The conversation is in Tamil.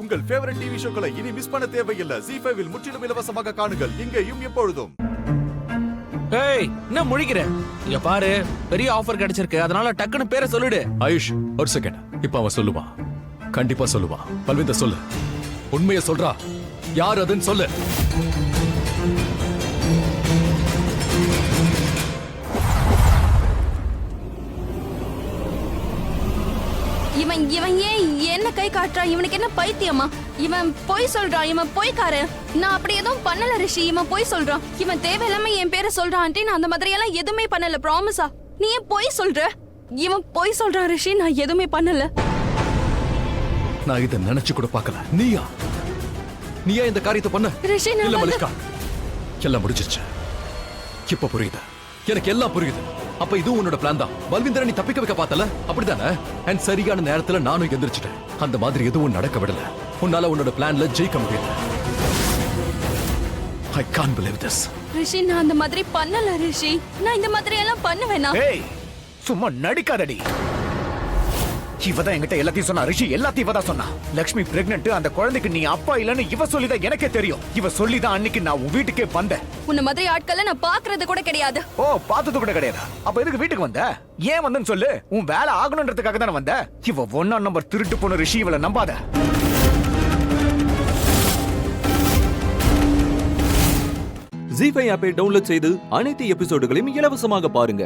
உங்கள் ஃபேவரட் டிவி ஷோக்களை இனி மிஸ் பண்ண தேவையில்லை. ZEE5 இல் முற்றிலும் இலவசமாக காணுங்கள். இங்கேயும் எப்பொழுதும். ஏய், என்ன முழிக்கிற? இங்க பாரு, பெரிய ஆஃபர் கிடைச்சிருக்கு. அதனால டக்குன்னு பேரை சொல்லிடு. ஆயுஷ், ஒரு செகண்ட். இப்ப அவன் சொல்லுவான், கண்டிப்பா சொல்லுவான். பல்விந்தர் சொல்லு, உண்மையை சொல்றா. யார் அதுன்னு சொல்லு. இவன் இவன் ஏன் என்ன கை காட்டுறான்? இவனுக்கு என்ன பைத்தியமா? இவன் பொய் சொல்றான். இவன் பொய்க்காரன். நான் அப்படி எதுவும் பண்ணல ரிஷி. இவன் பொய் சொல்றான். இவன் தேவையில்லாம என் பேரை சொல்றான். ஆண்டி, நான் அந்த மாதிரி எல்லாம் எதுவுமே பண்ணல. ப்ராமிஸா? நீ ஏன் பொய் சொல்ற? இவன் பொய் சொல்றான் ரிஷி. நான் எதுவுமே பண்ணல. நான் இதை நினைச்சு கூட பார்க்கல. நீயா இந்த காரியத்தை பண்ண? ரிஷி, இல்ல மல்லிகா, எல்லாம் முடிஞ்சிருச்சு. இப்ப புரியுது, எனக்கு எல்லாம் புரியுது. அப்ப இது உன்னோட பிளான் தான். பல்விந்தரை நீ தப்பிக்க வைக்க பார்த்தல, அப்படிதானே? அண்ட் சரியான நேரத்துல நானும் எந்திரிச்சிட்டேன். அந்த மாதிரி எதுவும் நடக்க விடல. உன்னால உன்னோட பிளான்ல ஜெயிக்க முடியல. I can't believe this. ரிஷி, நான் அந்த மாதிரி பண்ணல ரிஷி. நான் இந்த மாதிரி எல்லாம் பண்ணுவேனா? ஏய், சும்மா நடிக்காதடி. இவதான் என்கிட்ட எல்லாத்தையும் சொன்னா. ரிஷி எல்லாத்தையும் இவதான் சொன்னா. லக்ஷ்மி பிரெக்னன்ட், அந்த குழந்தைக்கு நீ அப்பா இல்லன்னு இவ சொல்லிதான் எனக்கே தெரியும். இவ சொல்லிதான் அன்னைக்கு நான் உன் வீட்டுக்கே வந்தேன். உன்ன மாதிரி ஆட்களை நான் பாக்குறது கூட கிடையாது. ஓ, பார்த்தது கூட கிடையாது. அப்ப எதுக்கு வீட்டுக்கு வந்த? ஏன் வந்தேன்னு சொல்லு. உன் வேலை ஆகணும்ன்றதுக்காக தானே வந்த. இவ 1ஆம் நம்பர் திருட்டு போன ரிஷி. இவளை நம்பாத. ZEE5 ஆப்பை டவுன்லோட் செய்து அனைத்து எபிசோடுகளையும் இலவசமாக பாருங்க.